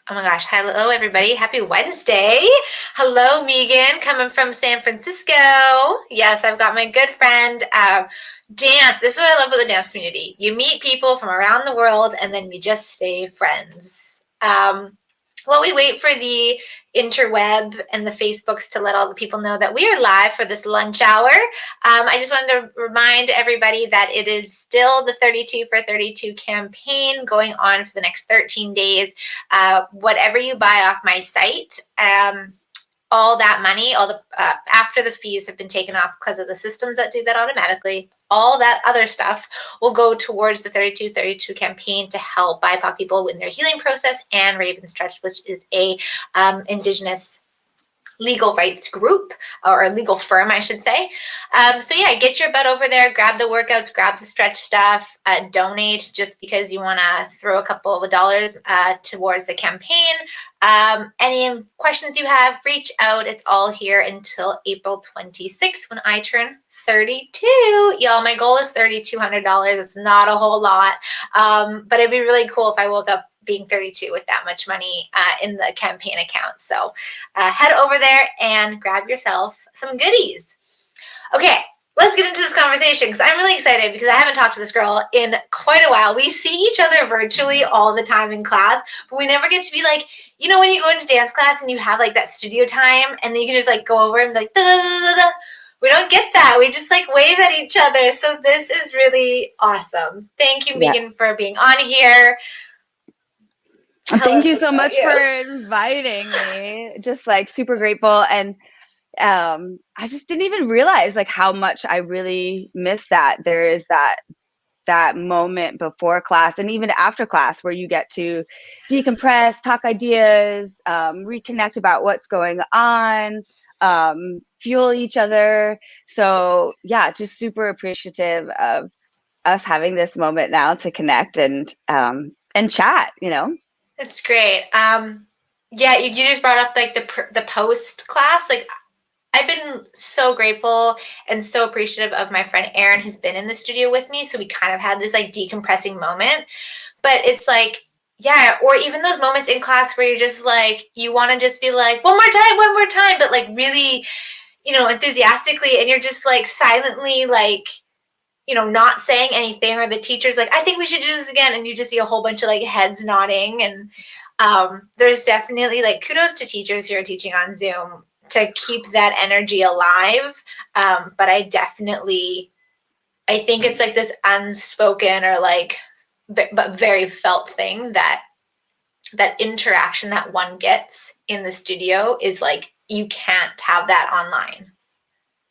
Oh my gosh. Hello, everybody. Happy Wednesday. Hello, Meegan, coming from San Francisco. Yes, I've got my good friend. Dance. This is what I love about the dance community. You meet people from around the world and then you just stay friends. While we wait for the interweb and the Facebooks to let all the people know that we are live for this lunch hour, I just wanted to remind everybody that it is still the 32 for 32 campaign going on for the next 13 days. Whatever you buy off my site, all that money, all the after the fees have been taken off because of the systems that do that automatically, all that other stuff will go towards the 3232 campaign to help BIPOC people with their healing process and Raven Stretch, which is a Indigenous legal rights group, or a legal firm, I should say. So yeah, get your butt over there, grab the workouts, grab the stretch stuff, donate just because you want to throw a couple of dollars towards the campaign. Any questions you have, reach out. It's all here until April 26th when I turn 32. Y'all, my goal is $3,200. It's not a whole lot, but it'd be really cool if I woke up being 32 with that much money in the campaign account. So head over there and grab yourself some goodies. Okay, let's get into this conversation because I'm really excited because I haven't talked to this girl in quite a while. We see each other virtually all the time in class, but we never get to be like, you know, when you go into dance class and you have like that studio time and then you can just like go over and be like, da, da, da, da, da. We don't get that. We just like wave at each other. So this is really awesome. Thank you, Meegan, for being on here. Thank you so much for inviting me. Just like super grateful. And I just didn't even realize like how much I really miss that. There is that moment before class and even after class where you get to decompress, talk ideas, reconnect about what's going on, fuel each other. So yeah, just super appreciative of us having this moment now to connect and chat, you know. That's great. Yeah, you just brought up like the post class. Like, I've been so grateful and so appreciative of my friend Erin, who's been in the studio with me. So we kind of had this like decompressing moment. But it's like, yeah, or even those moments in class where you're just like, you want to just be like, one more time, but like really, you know, enthusiastically, and you're just like silently like, you know, not saying anything, or the teacher's like, I think we should do this again, and you just see a whole bunch of like heads nodding. And there's definitely like kudos to teachers who are teaching on Zoom to keep that energy alive. But I think it's like this unspoken or like but very felt thing that interaction that one gets in the studio is like, you can't have that online.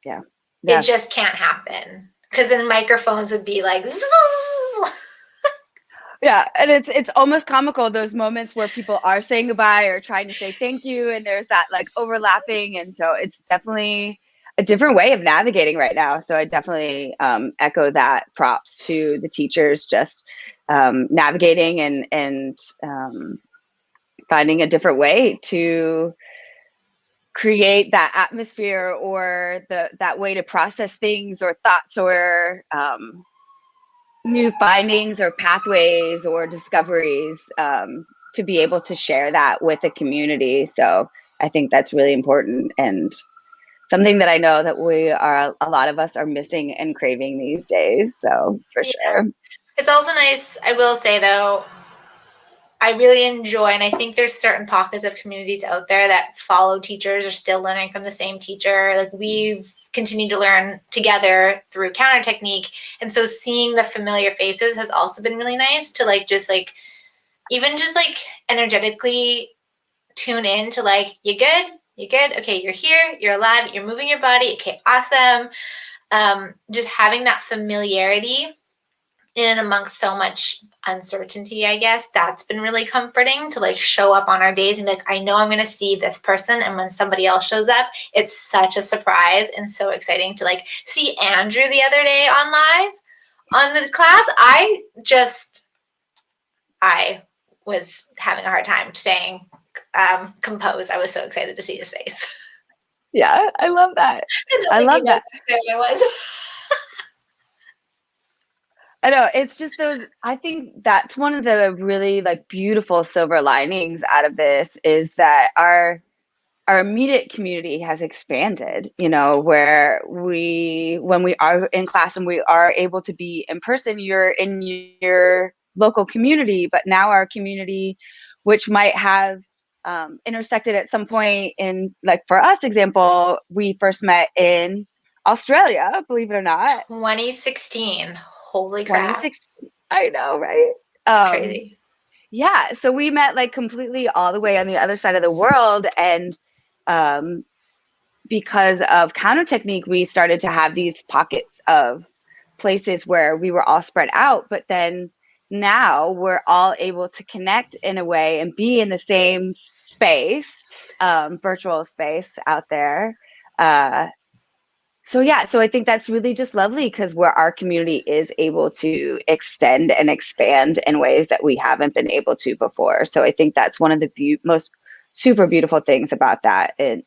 Yeah. It just can't happen. Because then microphones would be like, yeah, and it's almost comical, those moments where people are saying goodbye or trying to say thank you, and there's that like overlapping, and so it's definitely a different way of navigating right now. So I definitely echo that. Props to the teachers just navigating and finding a different way to create that atmosphere or that way to process things or thoughts or new findings or pathways or discoveries, to be able to share that with the community. So I think that's really important and something that I know that a lot of us are missing and craving these days. So for sure. It's also nice, I will say though, I really enjoy, and I think there's certain pockets of communities out there that follow teachers or still learning from the same teacher. Like, we've continued to learn together through counter technique. And so seeing the familiar faces has also been really nice to like, just like, even just like energetically tune in to like, you good? You good? Okay, you're here, you're alive, you're moving your body. Okay, awesome. Just having that familiarity in and amongst so much uncertainty, I guess, that's been really comforting to like show up on our days and be like, I know I'm going to see this person. And when somebody else shows up, it's such a surprise and so exciting to like see Andrew the other day on live on the class. I was having a hard time staying composed. I was so excited to see his face. Yeah, I love that. I love that. I was. I know, it's just those, I think that's one of the really like beautiful silver linings out of this is that our immediate community has expanded, you know, where when we are in class and we are able to be in person, you're in your local community, but now our community, which might have intersected at some point in, like for us, example, we first met in Australia, believe it or not. 2016. Holy crap. 2016. I know, right? It's Um, crazy. yeah, so we met like completely all the way on the other side of the world, and um, because of counter technique, we started to have these pockets of places where we were all spread out. But then now we're all able to connect in a way and be in the same space, virtual space out there. So yeah, so I think that's really just lovely because where our community is able to extend and expand in ways that we haven't been able to before. So I think that's one of the most super beautiful things about that. And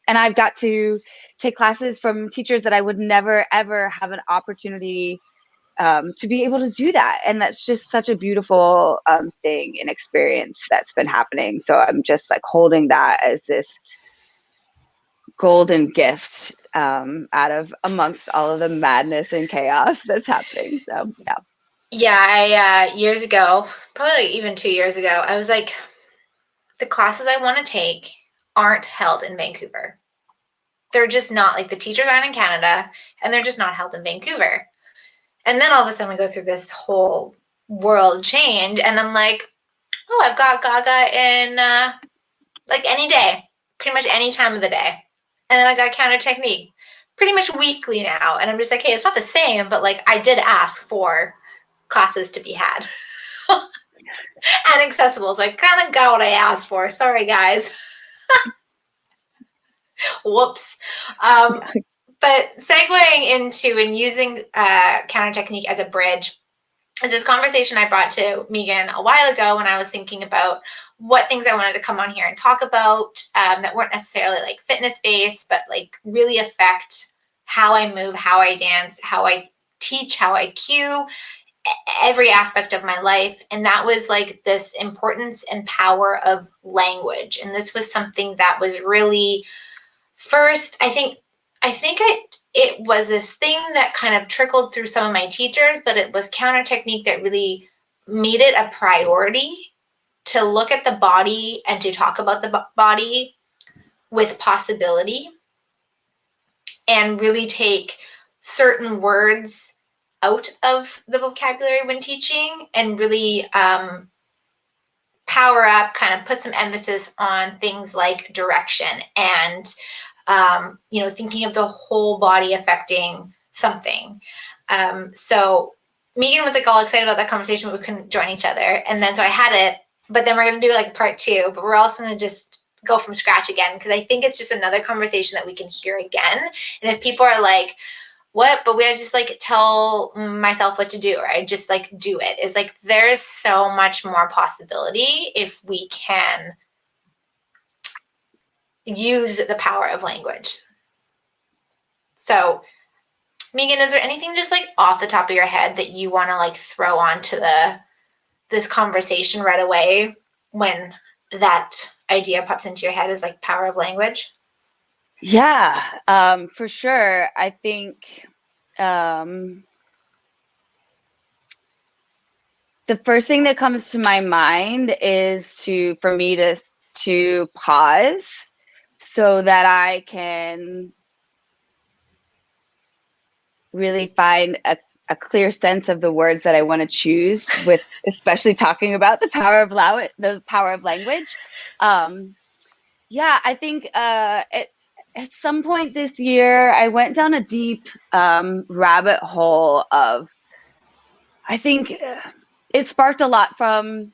I've got to take classes from teachers that I would never ever have an opportunity to be able to do that. And that's just such a beautiful thing and experience that's been happening. So I'm just like holding that as this golden gift out of amongst all of the madness and chaos that's happening. So yeah. Yeah, I years ago, probably like even 2 years ago, I was like, the classes I want to take aren't held in Vancouver. They're just not, like the teachers aren't in Canada and they're just not held in Vancouver. And then all of a sudden we go through this whole world change and I'm like, oh, I've got Gaga in like any day, pretty much any time of the day. And then I got counter technique pretty much weekly now. And I'm just like, hey, it's not the same, but like I did ask for classes to be had and accessible. So I kind of got what I asked for. Sorry, guys. Whoops. But segueing into and using counter technique as a bridge is this conversation I brought to Meegan a while ago when I was thinking about what things I wanted to come on here and talk about that weren't necessarily like fitness based, but like really affect how I move, how I dance, how I teach, how I cue, every aspect of my life. And that was like this importance and power of language. And this was something that was really first, it was this thing that kind of trickled through some of my teachers, but it was counter technique that really made it a priority to look at the body and to talk about the body with possibility and really take certain words out of the vocabulary when teaching and really power up, kind of put some emphasis on things like direction and thinking of the whole body affecting something. So Meegan was like all excited about that conversation, but we couldn't join each other. And then so I had it, but then we're going to do like part 2, but we're also going to just go from scratch again because I think it's just another conversation that we can hear again. And if people are like, what? But we just like tell myself what to do, or I just like do it. It's like there's so much more possibility if we can use the power of language. So, Meegan, is there anything just like off the top of your head that you want to like throw onto this conversation right away when that idea pops into your head is like power of language? Yeah, for sure. I think the first thing that comes to my mind is for me to pause so that I can really find a clear sense of the words that I want to choose with, especially talking about the power of language. Yeah, I think at some point this year, I went down a deep rabbit hole of, I think it sparked a lot from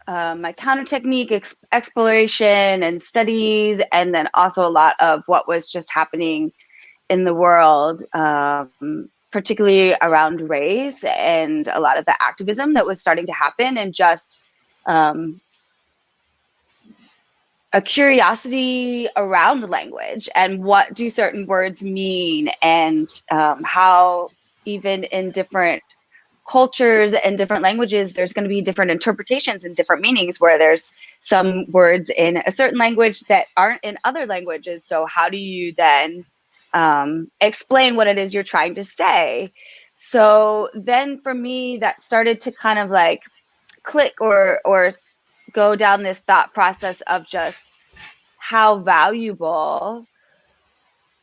my counter technique exploration and studies, and then also a lot of what was just happening in the world, particularly around race and a lot of the activism that was starting to happen, and just a curiosity around language and what do certain words mean, and how even in different cultures and different languages, there's going to be different interpretations and different meanings, where there's some words in a certain language that aren't in other languages. So how do you then explain what it is you're trying to say? So then for me, that started to kind of like click or go down this thought process of just how valuable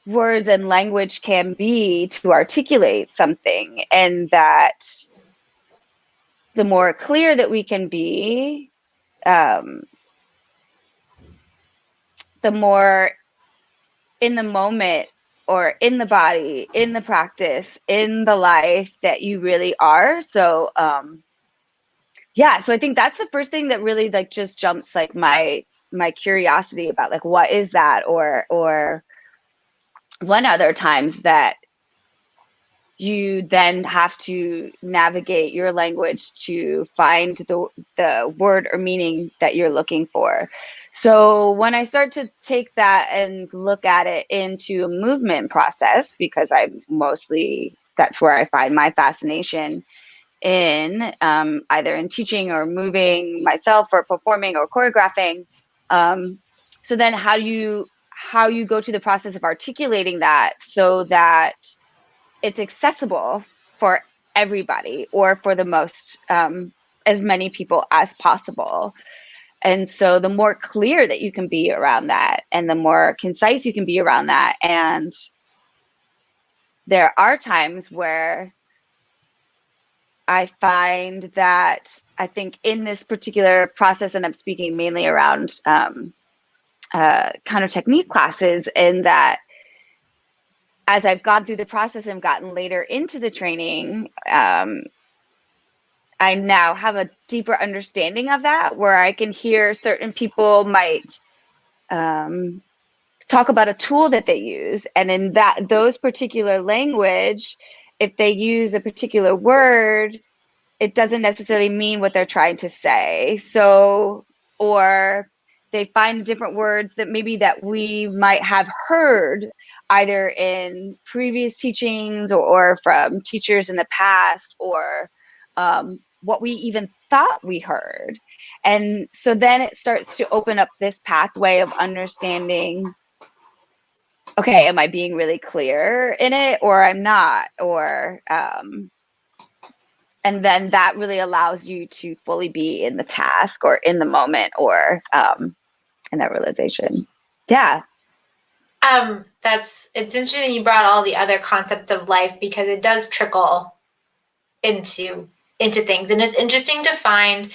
words and language can be to articulate something, and that the more clear that we can be, the more in the moment or in the body, in the practice, in the life that you really are. So yeah, so I think that's the first thing that really like just jumps like my curiosity about like what is that, or one other times that you then have to navigate your language to find the word or meaning that you're looking for. So when I start to take that and look at it into a movement process, because that's where I find my fascination in either in teaching or moving myself or performing or choreographing. So then how you go to the process of articulating that so that it's accessible for everybody, or for the most as many people as possible. And so the more clear that you can be around that, and the more concise you can be around that. And there are times where I find that I think in this particular process, and I'm speaking mainly around kind of technique classes, in that as I've gone through the process and gotten later into the training, I now have a deeper understanding of that, where I can hear certain people might talk about a tool that they use, and in those particular language, if they use a particular word, it doesn't necessarily mean what they're trying to say. So, or they find different words that maybe that we might have heard either in previous teachings, or from teachers in the past, or what we even thought we heard. And so then it starts to open up this pathway of understanding, okay, am I being really clear in it, or I'm not? Or and then that really allows you to fully be in the task or in the moment, or in that realization. Yeah. It's interesting you brought all the other concepts of life, because it does trickle into things, and it's interesting to find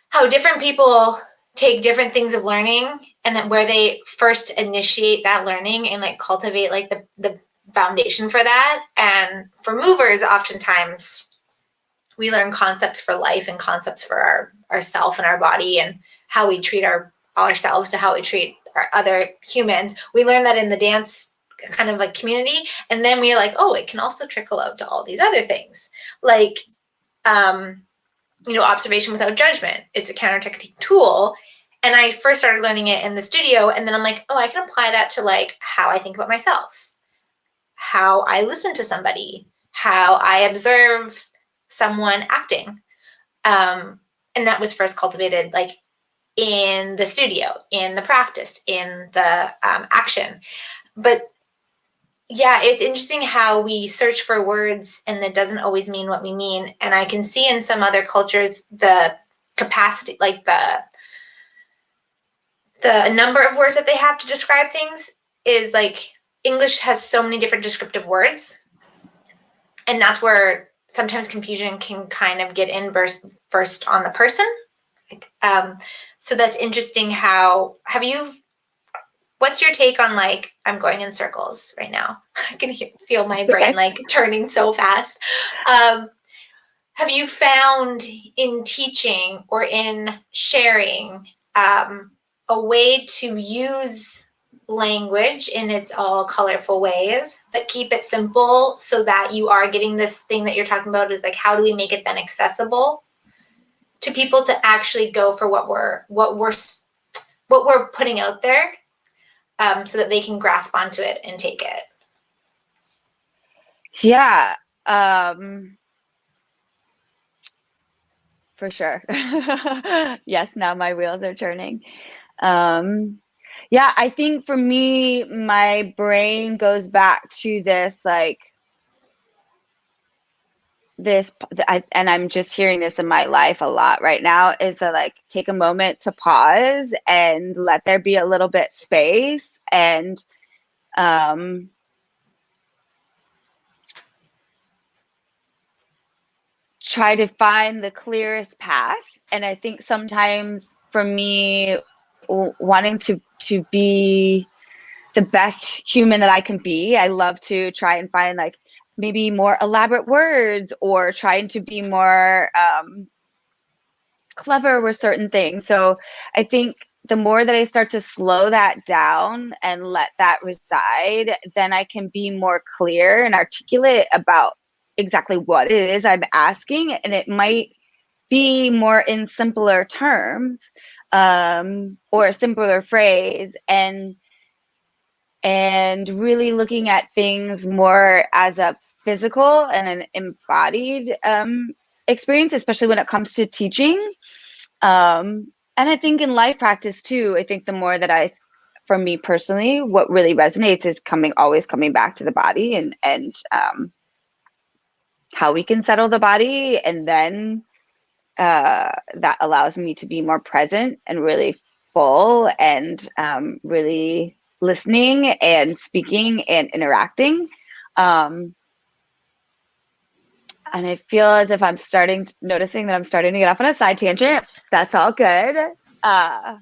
how different people take different things of learning, and where they first initiate that learning and like cultivate like the foundation for that. And for movers, oftentimes we learn concepts for life and concepts for ourself and our body, and how we treat ourselves to how we treat our other humans. We learn that in the dance kind of like community, and then we're like, oh, it can also trickle out to all these other things, like observation without judgment. It's a counter technique tool, and I first started learning it in the studio, and then I'm like, oh, I can apply that to like how I think about myself, how I listen to somebody, how I observe someone acting. And that was first cultivated like in the studio, in the practice, in the action. But yeah, it's interesting how we search for words and that doesn't always mean what we mean. And I can see in some other cultures the capacity, like the number of words that they have to describe things is like English has so many different descriptive words. And that's where sometimes confusion can kind of get in first on the person. So that's interesting. What's your take on like, I'm going in circles right now. I can feel my brain like turning so fast. Have you found in teaching or in sharing a way to use language in its all colorful ways, but keep it simple so that you are getting this thing that you're talking about, is like, how do we make it then accessible to people to actually go for what we're putting out there, so that they can grasp onto it and take it? Yeah. For sure. Yes, now my wheels are turning. Yeah, I think for me, my brain goes back to this like and I'm just hearing this in my life a lot right now, is to like take a moment to pause and let there be a little bit space and um try to find the clearest path. And I think sometimes for me, wanting to be the best human that I can be, I love to try and find like maybe more elaborate words or trying to be more clever with certain things. So I think the more that I start to slow that down and let that reside, then I can be more clear and articulate about exactly what it is I'm asking. And it might be more in simpler terms, or a simpler phrase, and really looking at things more as a physical and an embodied experience, especially when it comes to teaching. And I think in life practice too, I think the more that for me personally, what really resonates is always coming back to the body and how we can settle the body. And then that allows me to be more present and really full and really listening and speaking and interacting. And I feel as if noticing that I'm starting to get off on a side tangent. That's all good. Yeah,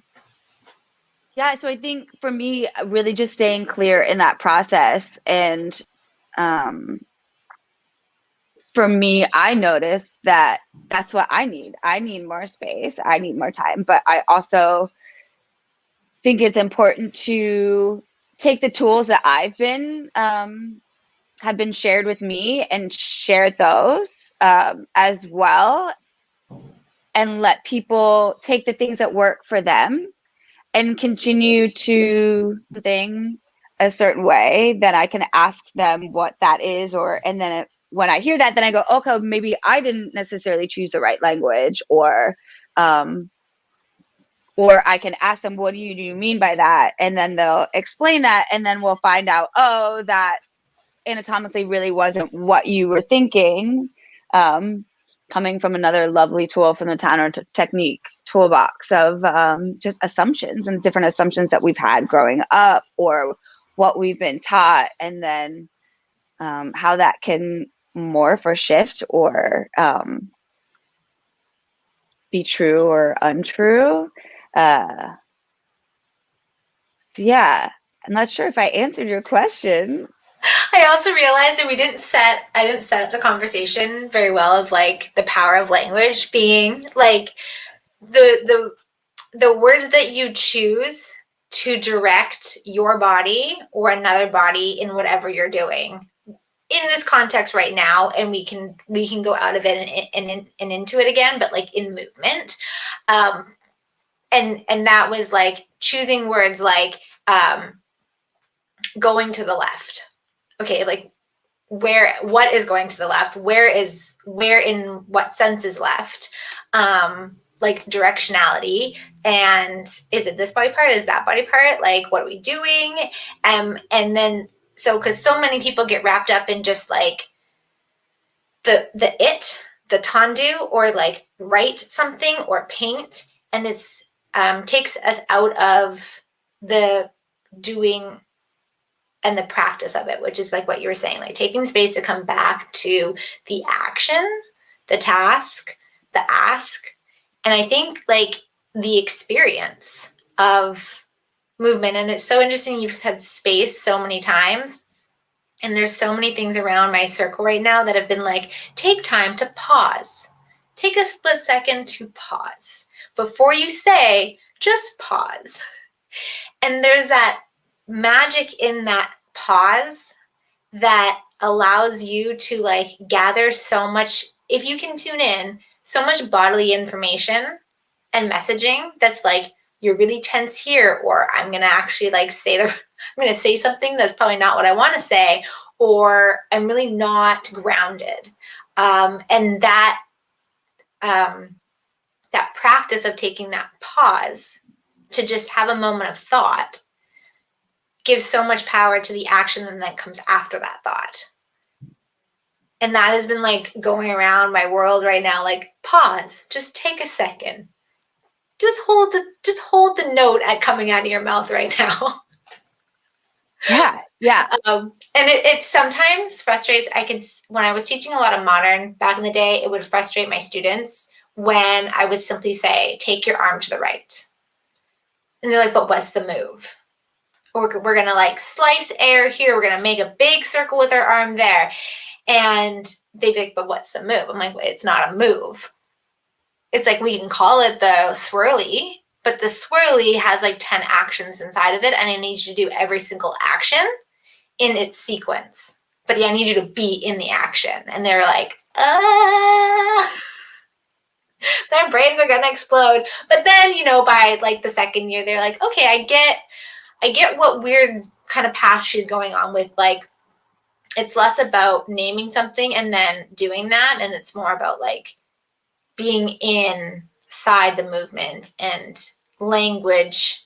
so I think for me, really just staying clear in that process. And for me, I noticed that that's what I need. I need more space. I need more time. But I also think it's important to take the tools that have been shared with me and share those as well, and let people take the things that work for them and continue to think a certain way. Then I can ask them what that is, and then when I hear that, then I go, okay, maybe I didn't necessarily choose the right language, or I can ask them, what do you mean by that? And then they'll explain that, and then we'll find out, oh, that anatomically really wasn't what you were thinking. Coming from another lovely tool from the Tanner technique toolbox of just assumptions and different assumptions that we've had growing up, or what we've been taught, and then how that can morph or shift or be true or untrue. Yeah, I'm not sure if I answered your question. I also realized that I didn't set up the conversation very well of like the power of language being like the words that you choose to direct your body or another body in whatever you're doing in this context right now. And we can go out of it and into it again, but like in movement. And that was like choosing words like going to the left. Okay, like what is going to the left? Where in what sense is left? Like directionality, and is it this body part? Is that body part? Like, what are we doing? And then because so many people get wrapped up in just like the the tendu, or like write something or paint, and it's takes us out of the doing and the practice of it, which is like what you were saying, like taking space to come back to the action, the task, the ask. And I think like the experience of movement, and it's so interesting you've said space so many times. And there's so many things around my circle right now that have been like, take time to pause. Take a split second to pause. Before you say, just pause. And there's that magic in that pause that allows you to like gather so much, if you can tune in, so much bodily information and messaging that's like, you're really tense here, or I'm going to actually like I'm going to say something that's probably not what I want to say, or I'm really not grounded. And that that practice of taking that pause to just have a moment of thought gives so much power to the action that comes after that thought. And that has been like going around my world right now, like pause, just take a second. Just hold the note at coming out of your mouth right now. Yeah. And it sometimes frustrates. When I was teaching a lot of modern back in the day, it would frustrate my students when I would simply say, take your arm to the right. And they're like, but what's the move? Or we're going to like slice air here. We're going to make a big circle with our arm there. And they'd be like, but what's the move? I'm like, it's not a move. It's like, we can call it the swirly, but the swirly has like 10 actions inside of it. And I need you to do every single action in its sequence. But yeah, I need you to be in the action. And they're like, their brains are gonna explode. But then, by like the second year, they're like, okay, I get what weird kind of path she's going on with. Like, it's less about naming something and then doing that, and it's more about like being inside the movement, and language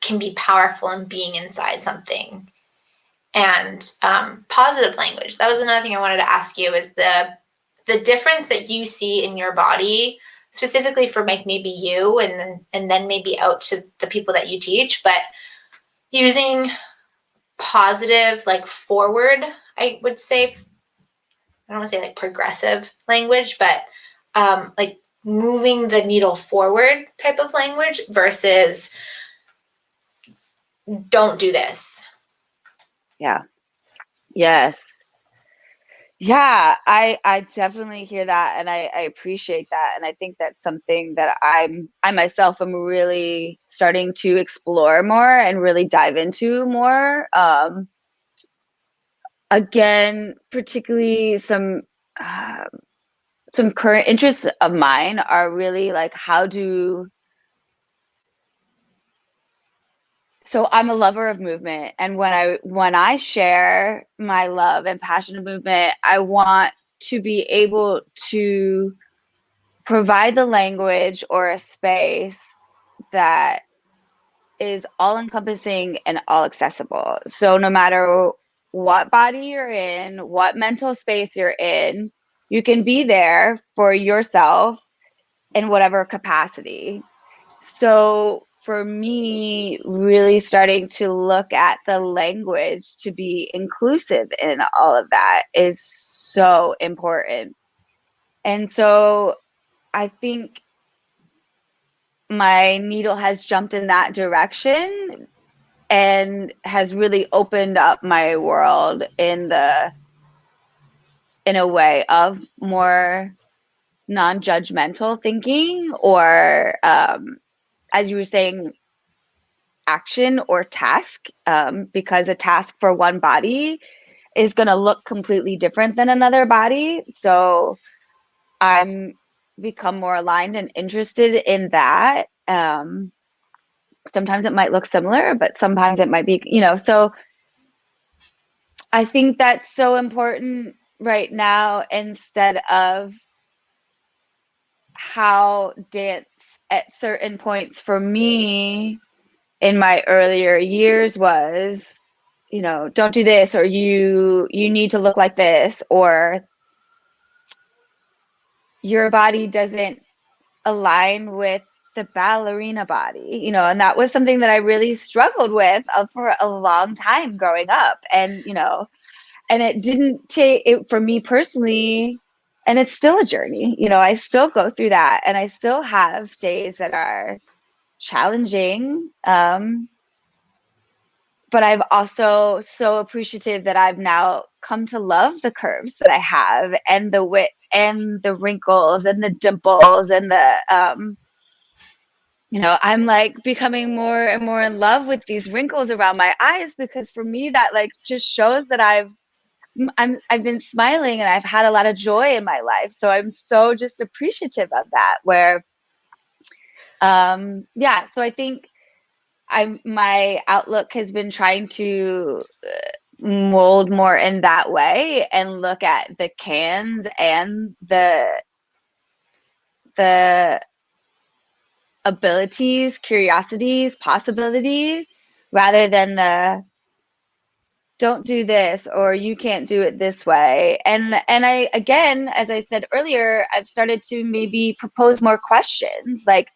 can be powerful in being inside something. And positive language. That was another thing I wanted to ask you, is the difference that you see in your body, specifically for like maybe you and then maybe out to the people that you teach, but using positive, like forward, I would say, I don't want to say like progressive language, but like moving the needle forward type of language versus don't do this. Yeah. Yes. Yeah, I definitely hear that, and I appreciate that, and I think that's something that I myself am really starting to explore more and really dive into more. Again, particularly some current interests of mine are really like so I'm a lover of movement, and when I share my love and passion of movement, I want to be able to provide the language or a space that is all encompassing and all accessible. So no matter what body you're in, what mental space you're in, you can be there for yourself in whatever capacity. So for me, really starting to look at the language to be inclusive in all of that is so important. And so I think my needle has jumped in that direction and has really opened up my world in a way of more non-judgmental thinking, or as you were saying, action or task, because a task for one body is going to look completely different than another body. So I'm become more aligned and interested in that. Sometimes it might look similar, but sometimes it might be, so I think that's so important right now, instead of how dance at certain points for me in my earlier years was, don't do this, or you need to look like this, or your body doesn't align with the ballerina body, and that was something that I really struggled with for a long time growing up. And, and it didn't take it for me personally. And it's still a journey, I still go through that, and I still have days that are challenging. But I've also so appreciative that I've now come to love the curves that I have, and the width and the wrinkles and the dimples and the I'm like becoming more and more in love with these wrinkles around my eyes, because for me that like just shows that I've been smiling and I've had a lot of joy in my life. So I'm so just appreciative of that, where so I think my outlook has been trying to mold more in that way, and look at the cans and the abilities, curiosities, possibilities, rather than the don't do this or you can't do it this way. And I, again, as I said earlier, I've started to maybe propose more questions, like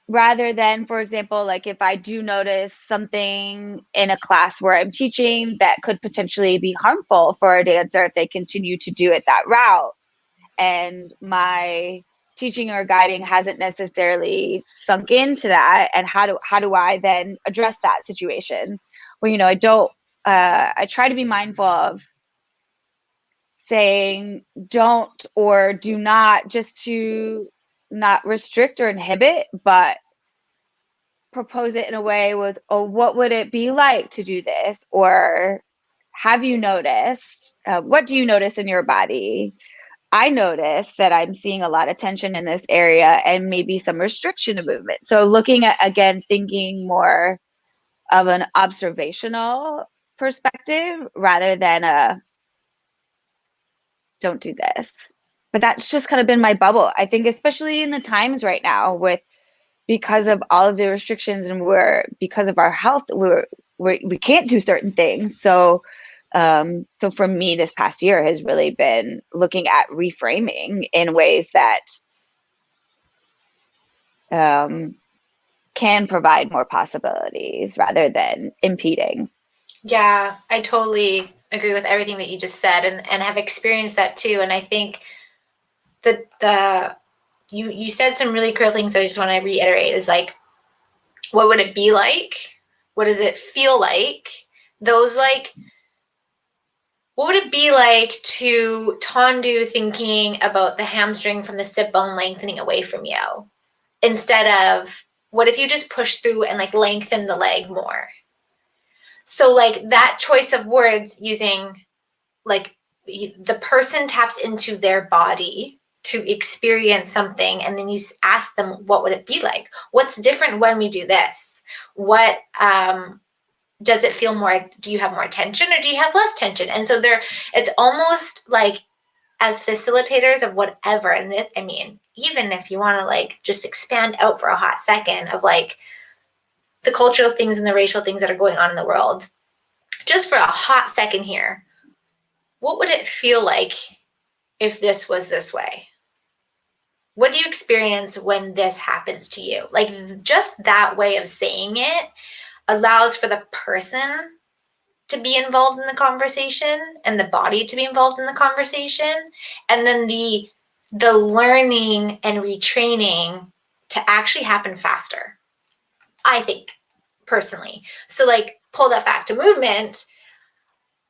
rather than, for example, like if I do notice something in a class where I'm teaching that could potentially be harmful for a dancer if they continue to do it that route, and my teaching or guiding hasn't necessarily sunk into that, and how do I then address that situation? Well, you know, I try to be mindful of saying don't or do not, just to not restrict or inhibit, but propose it in a way with, oh, what would it be like to do this? Or have you noticed, what do you notice in your body? I notice that I'm seeing a lot of tension in this area and maybe some restriction of movement. So looking at, again, thinking more of an observational perspective rather than a don't do this. But that's just kind of been my bubble. I think especially in the times right now, with because of all of the restrictions, and because of our health, we can't do certain things. So so for me, this past year has really been looking at reframing in ways that can provide more possibilities rather than impeding. Yeah, I totally agree with everything that you just said, and have experienced that too. And I think that you said some really cool things I just want to reiterate is like, what would it be like? What does it feel like? Those like, what would it be like to tendu thinking about the hamstring from the sit bone lengthening away from you, instead of what if you just push through and like lengthen the leg more? So like that choice of words, using like the person taps into their body to experience something, and then you ask them, what would it be like? What's different when we do this? What does it feel more? Do you have more tension or do you have less tension? And so it's almost like, as facilitators of whatever, and I mean, even if you want to like just expand out for a hot second of like the cultural things and the racial things that are going on in the world, just for a hot second here, what would it feel like if this was this way? What do you experience when this happens to you? Like, just that way of saying it allows for the person to be involved in the conversation and the body to be involved in the conversation, and then the learning and retraining to actually happen faster, I think, personally. So like, pull that back to movement.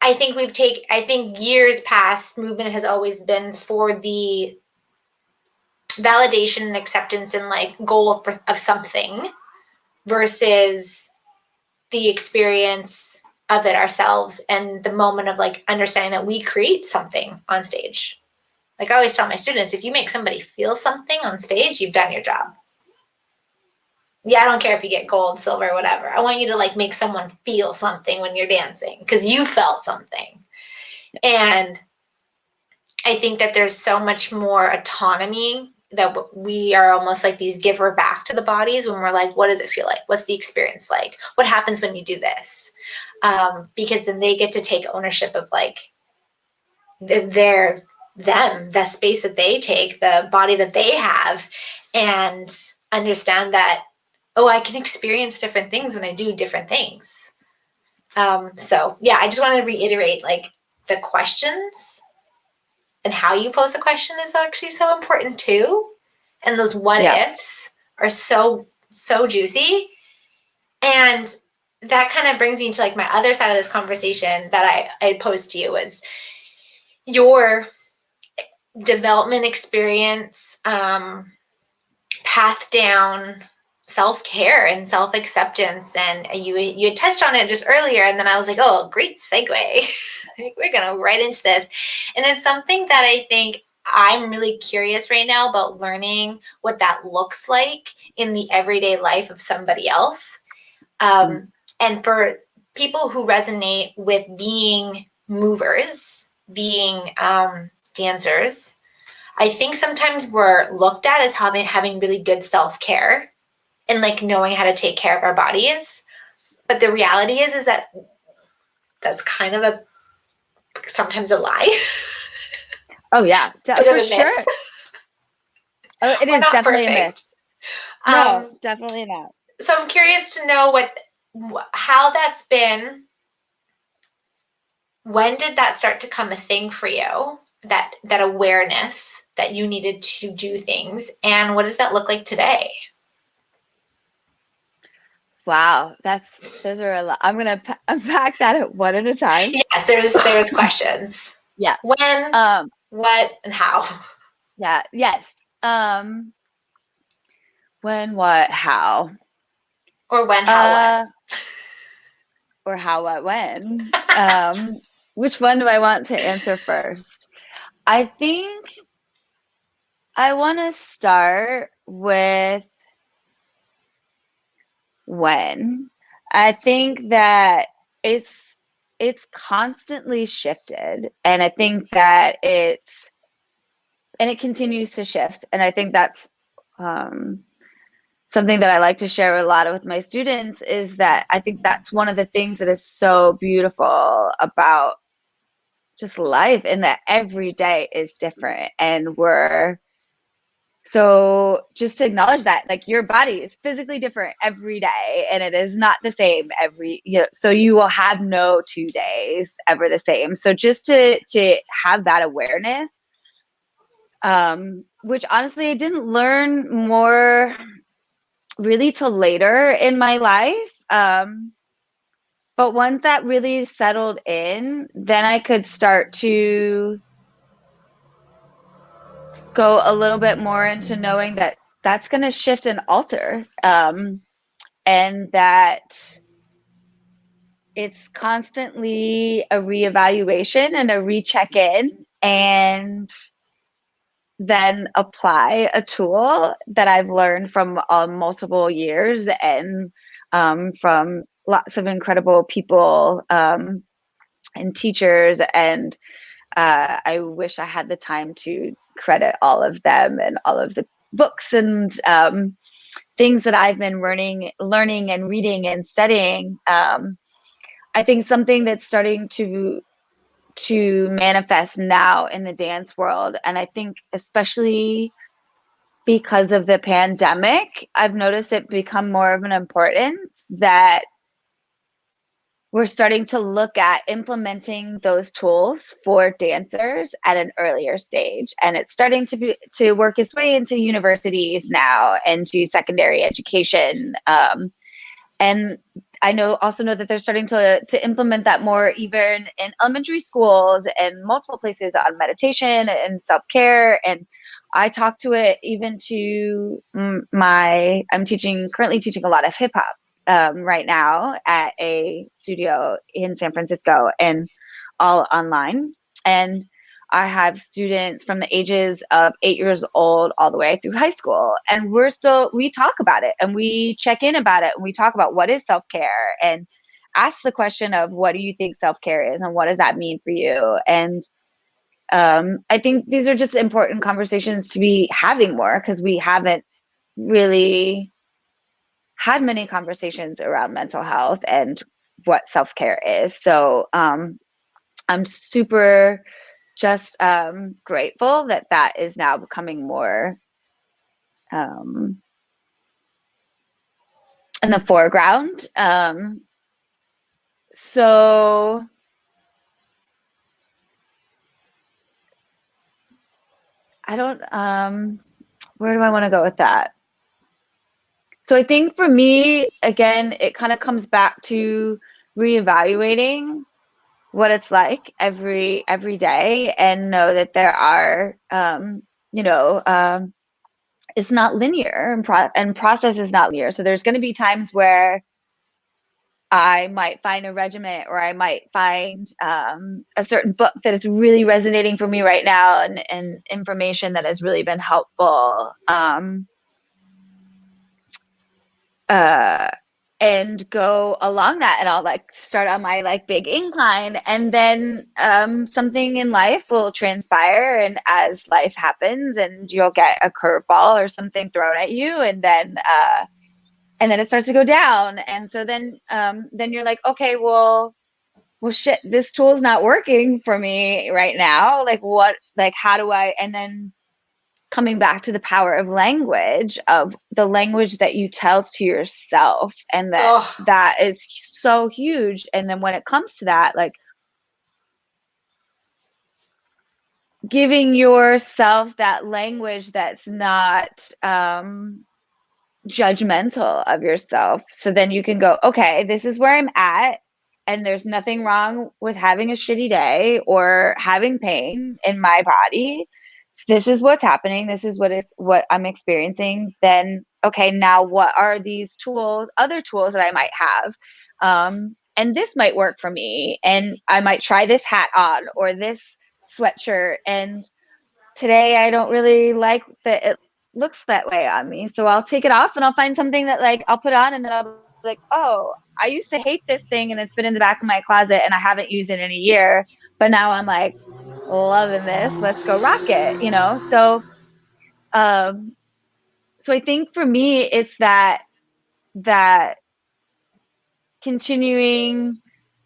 I think years past, movement has always been for the validation and acceptance and like goal of something, versus the experience of it ourselves and the moment of like understanding that we create something on stage. Like I always tell my students, if you make somebody feel something on stage, you've done your job. Yeah, I don't care if you get gold, silver, whatever. I want you to like make someone feel something when you're dancing because you felt something. And I think that there's so much more autonomy, that we are almost like these giver back to the bodies when we're like, what does it feel like? What's the experience like? What happens when you do this? Because then they get to take ownership of like the space that they take, the body that they have, and understand that, oh, I can experience different things when I do different things. So yeah, I just want to reiterate, like, the questions and how you pose a question is actually so important too. And those what ifs are so juicy. And that kind of brings me to like my other side of this conversation that I posed to you, was your development experience, path down self-care and self-acceptance. And you had touched on it just earlier, and then I was like, oh, great segue. We're gonna right into this. And it's something that I think I'm really curious right now about, learning what that looks like in the everyday life of somebody else. And for people who resonate with being movers, being dancers, I think sometimes we're looked at as having really good self-care and like knowing how to take care of our bodies. But the reality is that that's kind of sometimes a lie. Oh yeah, Bit for of a myth. sure. Oh, it We're is not definitely a myth. perfect. No, definitely not. So I'm curious to know how that's been. When did that start to come a thing for you? That awareness that you needed to do things, and what does that look like today? Wow, those are a lot. I'm gonna unpack that one at a time. Yes, there's questions. Yeah. When, what, and how? Yeah. Yes. When, what, how? Or when, how, what? Or how, what, when? Which one do I want to answer first? I think I want to start with when. I think that it's constantly shifted, and I think that it continues to shift, and I think that's something that I like to share a lot with my students, is that I think that's one of the things that is so beautiful about just life, and that every day is different, and so just to acknowledge that, like, your body is physically different every day, and it is not the same so you will have no 2 days ever the same. So just to have that awareness, which honestly I didn't learn more really till later in my life. But once that really settled in, then I could start to go a little bit more into knowing that that's going to shift and alter, and that it's constantly a reevaluation and a recheck in, and then apply a tool that I've learned from multiple years, and from lots of incredible people, and teachers, and I wish I had the time to credit all of them and all of the books and things that I've been learning and reading and studying. I think something that's starting to manifest now in the dance world, and I think especially because of the pandemic, I've noticed it become more of an importance, that we're starting to look at implementing those tools for dancers at an earlier stage, and it's starting to work its way into universities now and to secondary education. And I also know that they're starting to implement that more even in elementary schools and multiple places on meditation and self-care. And I talk to it even to I'm currently teaching a lot of hip hop right now at a studio in San Francisco, and all online. And I have students from the ages of 8 years old all the way through high school. And we talk about it, and we check in about it, and we talk about what is self-care, and ask the question of, what do you think self-care is, and what does that mean for you? And I think these are just important conversations to be having more, because we haven't really had many conversations around mental health and what self-care is. So I'm super just grateful that that is now becoming more in the foreground. So I don't, where do I want to go with that? So I think for me, again, it kind of comes back to reevaluating what it's like every day, and know that there are, it's not linear, and process is not linear. So there's going to be times where I might find a regiment, or I might find a certain book that is really resonating for me right now, and information that has really been helpful. and go along that, and I'll like start on my like big incline, and then something in life will transpire, and as life happens, and you'll get a curveball or something thrown at you, and then it starts to go down, and so then you're like, okay, well shit, this tool's not working for me right now, like what, like how do I, and then coming back to the power of language, of the language that you tell to yourself, and Oh, that is so huge. And then when it comes to that, like giving yourself that language that's not judgmental of yourself, so then you can go, okay, this is where I'm at, and there's nothing wrong with having a shitty day or having pain in my body. So this is what's happening, this is what I'm experiencing. Then okay, now what are these tools, other tools that I might have, and this might work for me, and I might try this hat on or this sweatshirt, and today I don't really like that it looks that way on me. So I'll take it off and I'll find something that like I'll put on, and then I'll be like, oh, I used to hate this thing and it's been in the back of my closet and I haven't used it in a year. But now I'm like loving this. Let's go rock it, you know? Um, so I think for me it's that continuing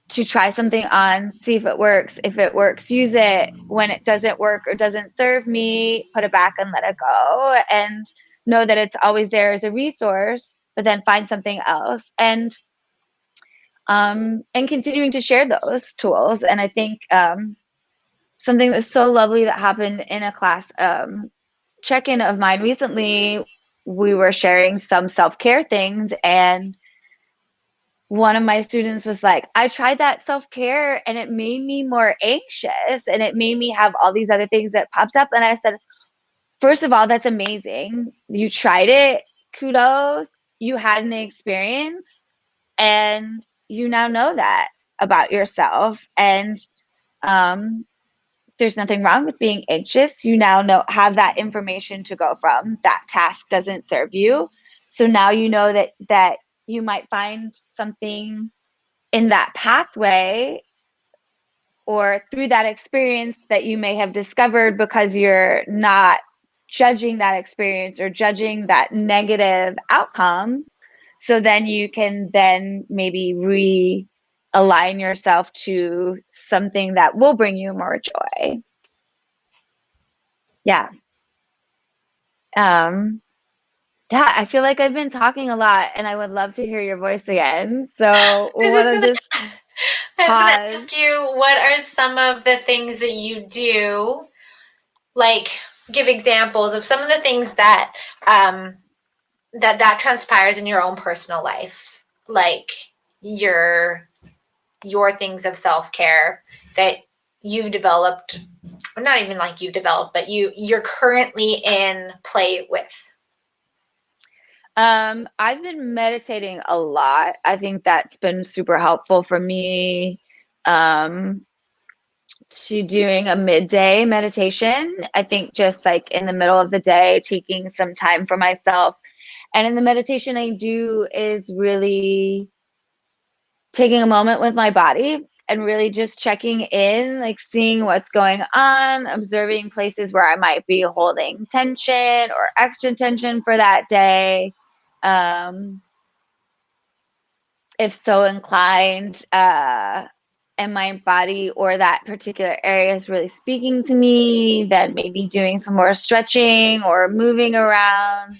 to try something on, see if it works. If it works, use it. When it doesn't work or doesn't serve me, put it back and let it go. And know that it's always there as a resource, but then find something else. And continuing to share those tools. And I think something that was so lovely that happened in a class check-in of mine recently, we were sharing some self-care things, and one of my students was like, I tried that self-care and it made me more anxious and it made me have all these other things that popped up. And I said, first of all, that's amazing. You tried it. Kudos. You had an experience and you now know that about yourself. And there's nothing wrong with being anxious. You now have that information to go from. That task doesn't serve you. So now you know that you might find something in that pathway or through that experience that you may have discovered, because you're not judging that experience or judging that negative outcome. So then you can then maybe realign yourself to something that will bring you more joy. Yeah. Yeah, I feel like I've been talking a lot and I would love to hear your voice again. So I was we'll just gonna, just I was gonna pause. ask you, what are some of the things that you do? Like, give examples of some of the things that that transpires in your own personal life, like your your things of self-care that you've developed, or not even like you've developed, but you're currently in play with. I've been meditating a lot. I think that's been super helpful for me. Um, to doing a midday meditation. I think just like in the middle of the day, taking some time for myself. And in the meditation I do is really taking a moment with my body and really just checking in, like seeing what's going on, observing places where I might be holding tension or extra tension for that day. Um, if so inclined, and my body or that particular area is really speaking to me, then maybe doing some more stretching or moving around,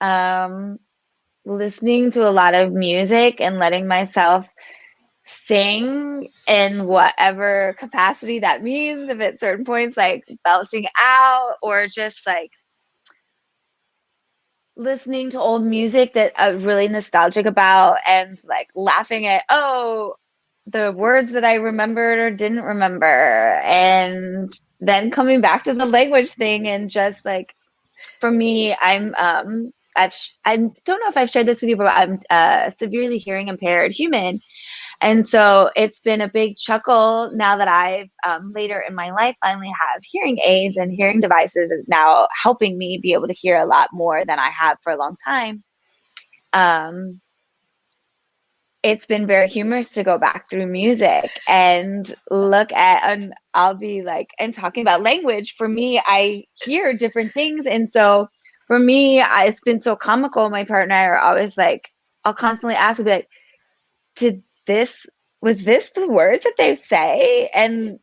um, listening to a lot of music and letting myself sing in whatever capacity that means. If at certain points, like belching out, or just like listening to old music that I'm really nostalgic about and like laughing at, oh, the words that I remembered or didn't remember. And then coming back to the language thing and just like, for me, I don't know if I've shared this with you, but I'm a severely hearing impaired human. And so it's been a big chuckle now that I've later in my life finally have hearing aids, and hearing devices is now helping me be able to hear a lot more than I have for a long time. Um, it's been very humorous to go back through music and look at, and I'll be like, and talking about language, for me, I hear different things. And so for me, it's been so comical. My partner and I are always like, I'll constantly ask, I'll be like, did this, was this the words that they say? And,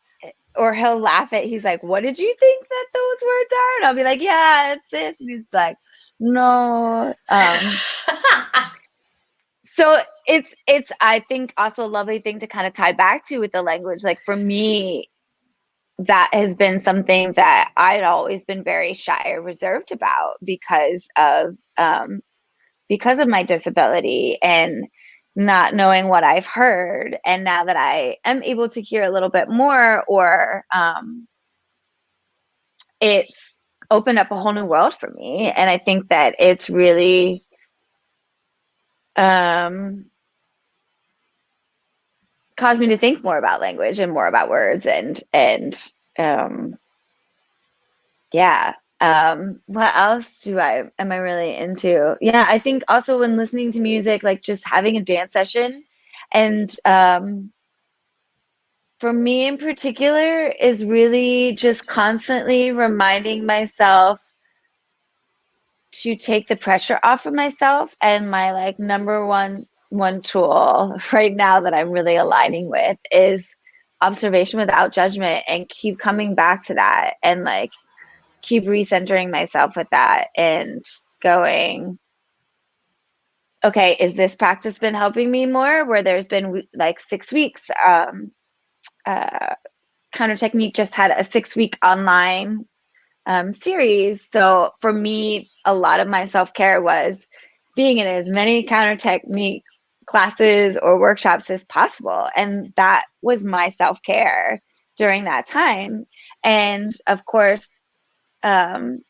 or he'll laugh at, he's like, what did you think that those words are? And I'll be like, yeah, it's this. And he's like, no. So it's I think also a lovely thing to kind of tie back to with the language. Like for me, that has been something that I'd always been very shy or reserved about because of my disability and not knowing what I've heard. And now that I am able to hear a little bit more, or it's opened up a whole new world for me. And I think that it's really caused me to think more about language and more about words and yeah. What else am I really into? Yeah, I think also when listening to music, like just having a dance session, and for me in particular is really just constantly reminding myself to take the pressure off of myself. And my like number one tool right now that I'm really aligning with is observation without judgment, and keep coming back to that and like keep recentering myself with that and going, okay, is this practice been helping me more? Where there's been like 6 weeks, counter technique just had a 6 week online series. So for me, a lot of my self-care was being in as many counter technique classes or workshops as possible. And that was my self-care during that time. And of course, that's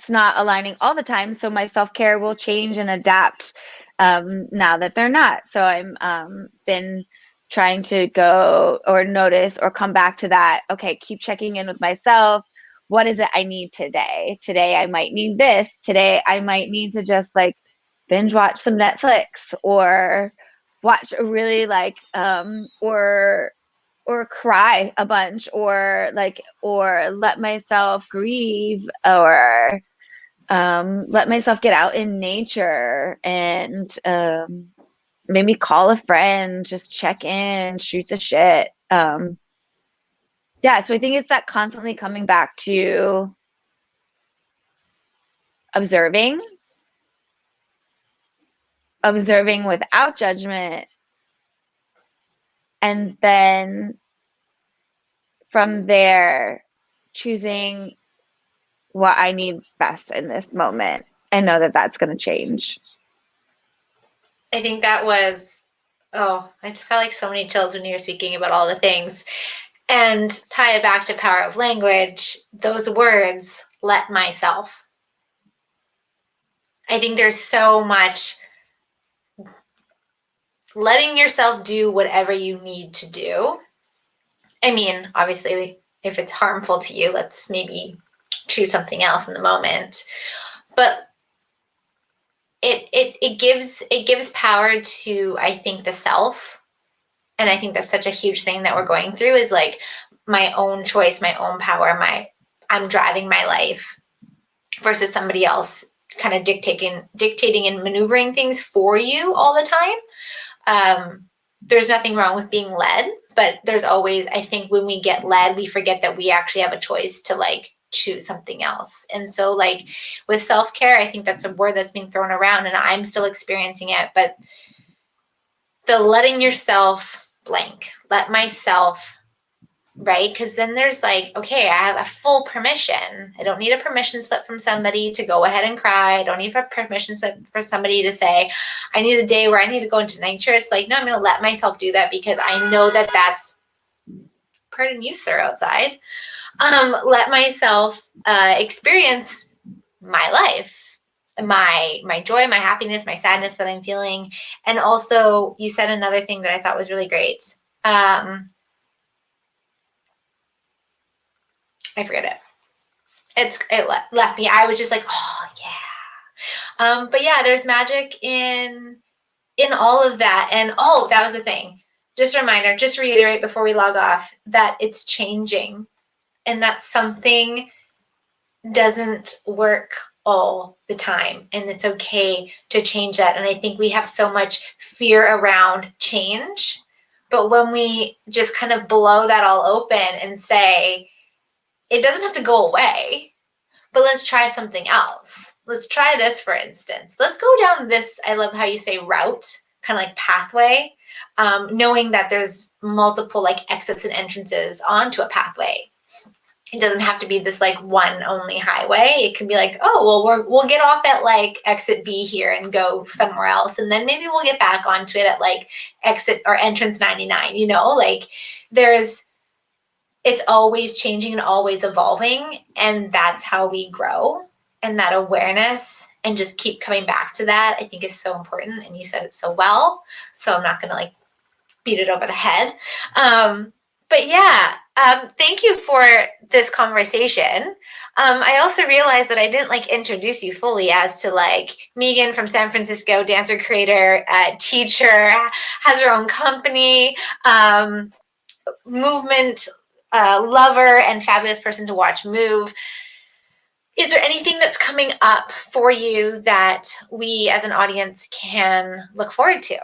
not aligning all the time. So my self-care will change and adapt now that they're not. So I'm been trying to go or notice or come back to that. Okay, keep checking in with myself. What is it I need today? Today I might need this. Today I might need to just like binge watch some Netflix, or watch a really like or cry a bunch, or like, or let myself grieve, or let myself get out in nature, and maybe call a friend, just check in, shoot the shit. Yeah, so I think it's that constantly coming back to observing, observing without judgment, and then from there choosing what I need best in this moment, and know that that's going to change. I think that was, oh, I just got like so many chills when you were speaking about all the things. And tie it back to power of language, those words, let myself. I think there's so much letting yourself do whatever you need to do. I mean, obviously, if it's harmful to you, let's maybe choose something else in the moment. But it gives power to, I think, the self. And I think that's such a huge thing that we're going through, is like my own choice, my own power, I'm driving my life, versus somebody else kind of dictating and maneuvering things for you all the time. There's nothing wrong with being led, but there's always, I think when we get led, we forget that we actually have a choice to like choose something else. And so like with self-care, I think that's a word that's being thrown around and I'm still experiencing it, but the letting yourself blank, let myself, right? Because then there's like, okay, I have a full permission. I don't need a permission slip from somebody to go ahead and cry. I don't need a permission slip for somebody to say, I need a day where I need to go into nature. It's like, no, I'm going to let myself do that because I know that that's, pardon you, sir, outside. Let myself experience my life, my joy, my happiness, my sadness that I'm feeling. And also, you said another thing that I thought was really great. I forget it. It left me. I was just like, oh yeah. But yeah, there's magic in in all of that, and that was the thing. Just a reminder, just reiterate before we log off that it's changing and that something doesn't work all the time, and it's okay to change that. And I think we have so much fear around change, but when we just kind of blow that all open and say, it doesn't have to go away, but let's try something else. Let's try this, for instance. Let's go down this, I love how you say route, kind of like pathway, knowing that there's multiple like exits and entrances onto a pathway. It doesn't have to be this like one only highway. It can be like, oh, well, we'll get off at like exit B here and go somewhere else. And then maybe we'll get back onto it at like exit or entrance 99, like it's always changing and always evolving. And that's how we grow. And that awareness and just keep coming back to that, I think is so important. And you said it so well. So I'm not going to like beat it over the head. But yeah, thank you for this conversation. I also realized that I didn't like introduce you fully as to like Meegan from San Francisco, dancer, creator, teacher, has her own company, movement lover, and fabulous person to watch move. Is there anything that's coming up for you that we as an audience can look forward to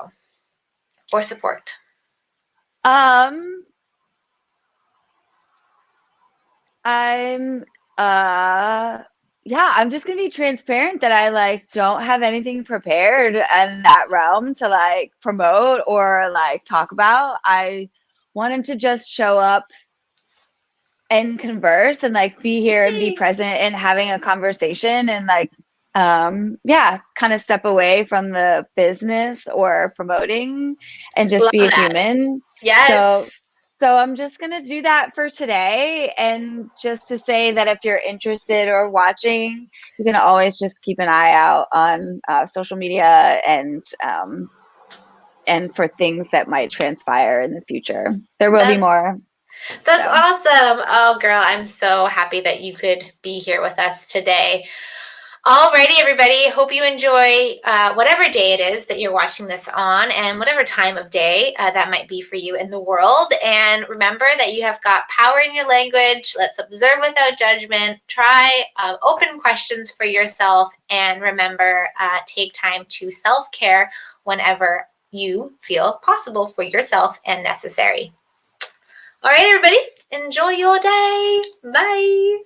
or support? I'm just gonna be transparent that I like don't have anything prepared in that realm to like promote or like talk about. I wanted to just show up and converse and like be here and be present and having a conversation and like kind of step away from the business or promoting and just be a human. Yes. So I'm just going to do that for today. And just to say that if you're interested or watching, you can always just keep an eye out on social media and for things that might transpire in the future. There will be more. That's awesome. Oh, girl, I'm so happy that you could be here with us today. Alrighty, everybody. Hope you enjoy whatever day it is that you're watching this on and whatever time of day that might be for you in the world. And remember that you have got power in your language. Let's observe without judgment. Try open questions for yourself. And remember, take time to self-care whenever you feel possible for yourself and necessary. All right, everybody. Enjoy your day. Bye.